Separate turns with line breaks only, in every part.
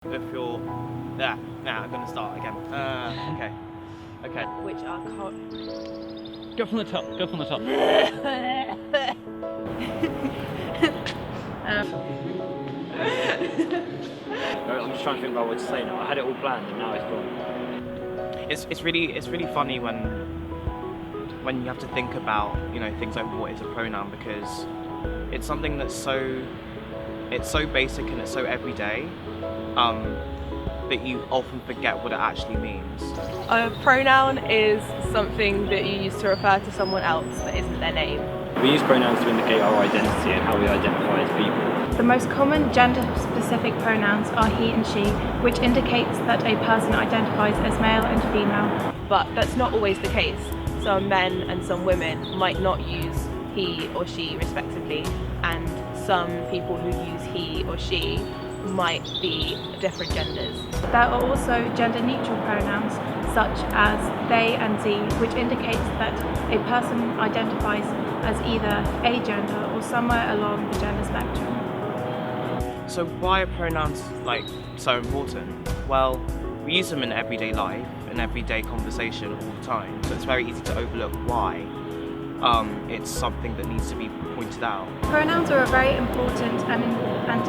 If you're... Now I'm going to start again. Okay.
Which are
Go from the top.
I'm just trying to think about what to say now. I had it all planned and now it's gone.
It's really funny when you have to think about, you know, things like what is a pronoun, because it's something that's so basic and it's so everyday that you often forget what it actually means.
a pronoun is something that you use to refer to someone else that isn't their name.
We use pronouns to indicate our identity and how we identify as people.
The most common gender-specific pronouns are he and she, which indicates that a person identifies as male and female.
But that's not always the case. Some men and some women might not use he or she respectively, and some people who use he or she might be different genders.
There are also gender-neutral pronouns, such as they and ze, which indicates that a person identifies as either a gender or somewhere along the gender spectrum.
So why are pronouns so important? Well, we use them in everyday life, in everyday conversation all the time, so it's very easy to overlook why it's something that needs to be pointed out.
Pronouns are a very important and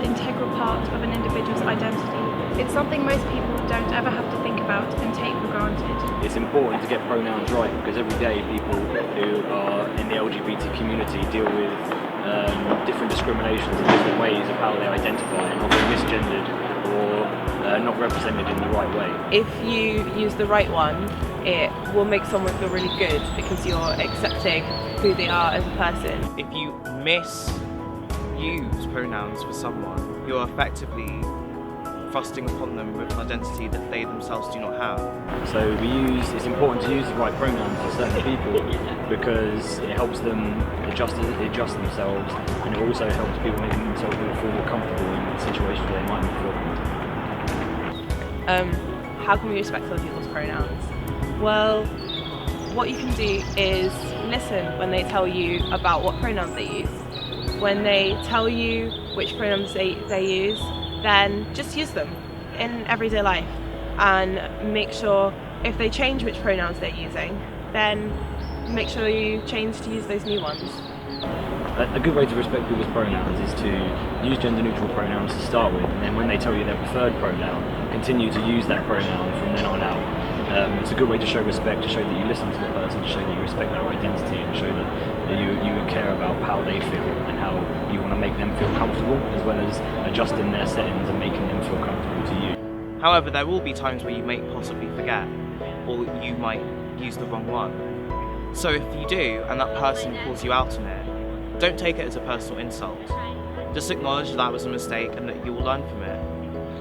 integral part of an individual's identity. It's something most people don't ever have to think about and take for granted.
It's important to get pronouns right because every day people who are in the LGBT community deal with different discriminations and different ways of how they identify and often misgendered or not represented in the right way.
If you use the right one, it will make someone feel really good because you're accepting who they are as a person.
If you misuse pronouns for someone, you're effectively thrusting upon them with an identity that they themselves do not have.
So it's important to use the right pronouns for certain people because it helps them adjust themselves, and it also helps people make themselves feel more comfortable in situations where they might not feel comfortable.
How can we respect other people's pronouns? Well, what you can do is listen when they tell you about what pronouns they use. When they tell you which pronouns they use, then just use them in everyday life, and make sure if they change which pronouns they're using, then make sure you change to use those new ones.
A good way to respect people's pronouns is to use gender-neutral pronouns to start with, and then when they tell you their preferred pronoun, continue to use that pronoun from then on out. It's a good way to show respect, to show that you listen to the person, to show that you respect their identity, and show that you care about how they feel and how you want to make them feel comfortable, as well as adjusting their settings and making them feel comfortable to you.
However, there will be times where you may possibly forget, or you might use the wrong one. So if you do, and that person calls you out on it, don't take it as a personal insult. Just acknowledge that was a mistake and that you will learn from it.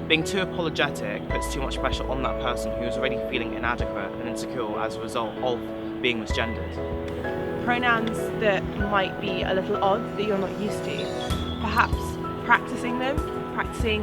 Being too apologetic puts too much pressure on that person who is already feeling inadequate and insecure as a result of being misgendered.
Pronouns that might be a little odd that you're not used to, perhaps practicing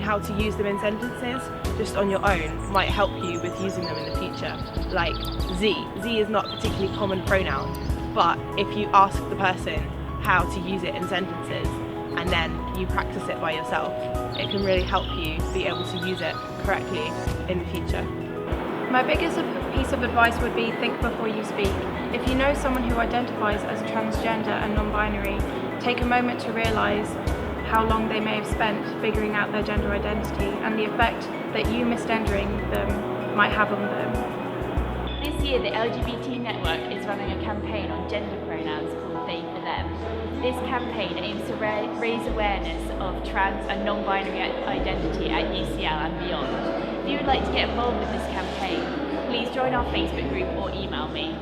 how to use them in sentences just on your own might help you with using them in the future. Like ze is not a particularly common pronoun, but if you ask the person how to use it in sentences and then you practice it by yourself, it can really help you be able to use it correctly in the future.
My biggest piece of advice would be think before you speak. If you know someone who identifies as transgender and non-binary, take a moment to realise how long they may have spent figuring out their gender identity and the effect that you misgendering them might have on them.
This year the LGBT network is running a campaign on gender pronouns called They For Them. This campaign aims to raise awareness of trans and non-binary identity at UCL and beyond. If you would like to get involved with this campaign, please join our Facebook group or email me.